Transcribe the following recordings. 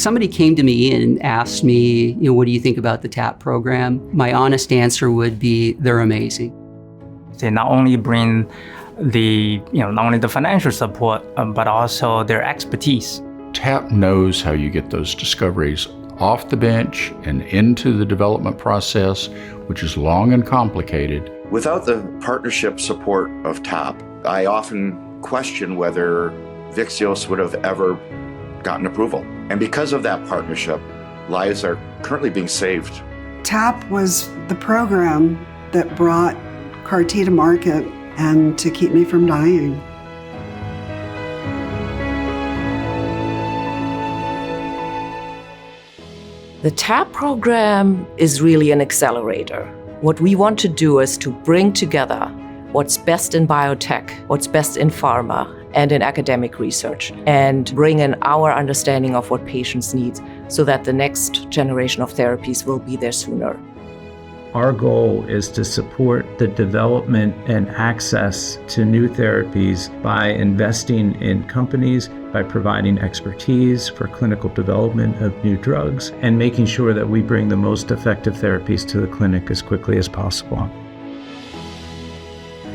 somebody came to me and asked me, what do you think about the TAP program? My honest answer would be, they're amazing. They not only bring not only the financial support, but also their expertise. TAP knows how you get those discoveries off the bench and into the development process, which is long and complicated. Without the partnership support of TAP, I often question whether Vyxeos would have ever gotten approval. And because of that partnership, lives are currently being saved. TAP was the program that brought CAR-T to market and to keep me from dying. The TAP program is really an accelerator. What we want to do is to bring together what's best in biotech, what's best in pharma, and in academic research, and bring in our understanding of what patients need so that the next generation of therapies will be there sooner. Our goal is to support the development and access to new therapies by investing in companies, by providing expertise for clinical development of new drugs, and making sure that we bring the most effective therapies to the clinic as quickly as possible.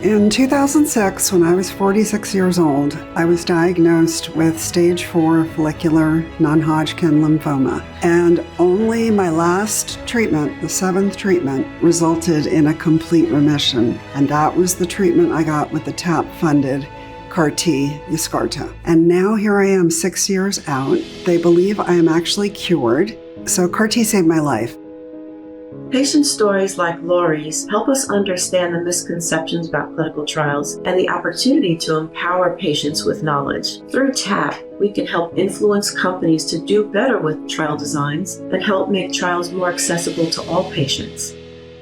In 2006, when I was 46 years old, I was diagnosed with stage 4 follicular non-Hodgkin lymphoma. And only my last treatment, the 7th treatment, resulted in a complete remission. And that was the treatment I got with the TAP-funded CAR-T Yescarta. And now here I am 6 years out. They believe I am actually cured. So CAR-T saved my life. Patient stories like Lori's help us understand the misconceptions about clinical trials and the opportunity to empower patients with knowledge. Through TAP, we can help influence companies to do better with trial designs and help make trials more accessible to all patients.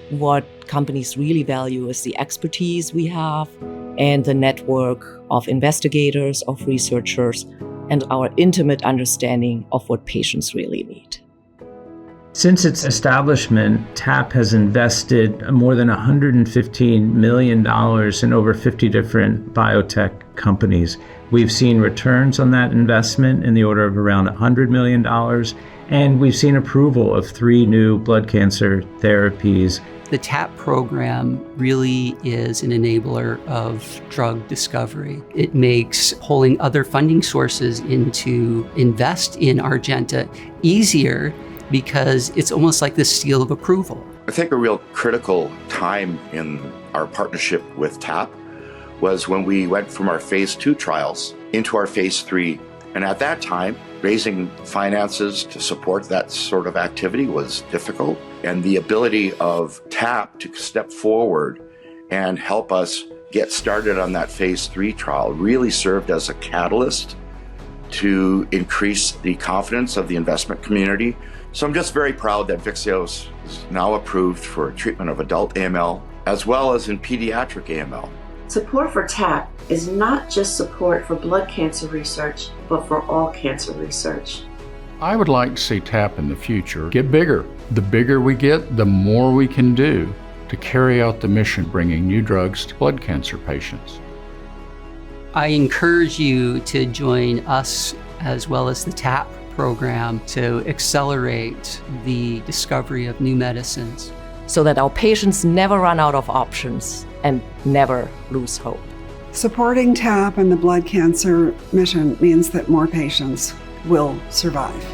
What companies really value is the expertise we have and the network of investigators, of researchers, and our intimate understanding of what patients really need. Since its establishment, TAP has invested more than $115 million in over 50 different biotech companies. We've seen returns on that investment in the order of around $100 million, and we've seen approval of 3 new blood cancer therapies. The TAP program really is an enabler of drug discovery. It makes pulling other funding sources in to invest in Argenta easier, because it's almost like this seal of approval. I think a real critical time in our partnership with TAP was when we went from our phase 2 trials into our phase 3. And at that time, raising finances to support that sort of activity was difficult. And the ability of TAP to step forward and help us get started on that phase 3 trial really served as a catalyst to increase the confidence of the investment community. So I'm just very proud that Vyxeos is now approved for treatment of adult AML, as well as in pediatric AML. Support for TAP is not just support for blood cancer research, but for all cancer research. I would like to see TAP in the future get bigger. The bigger we get, the more we can do to carry out the mission bringing new drugs to blood cancer patients. I encourage you to join us as well as the TAP program to accelerate the discovery of new medicines, so that our patients never run out of options and never lose hope. Supporting TAP and the blood cancer mission means that more patients will survive.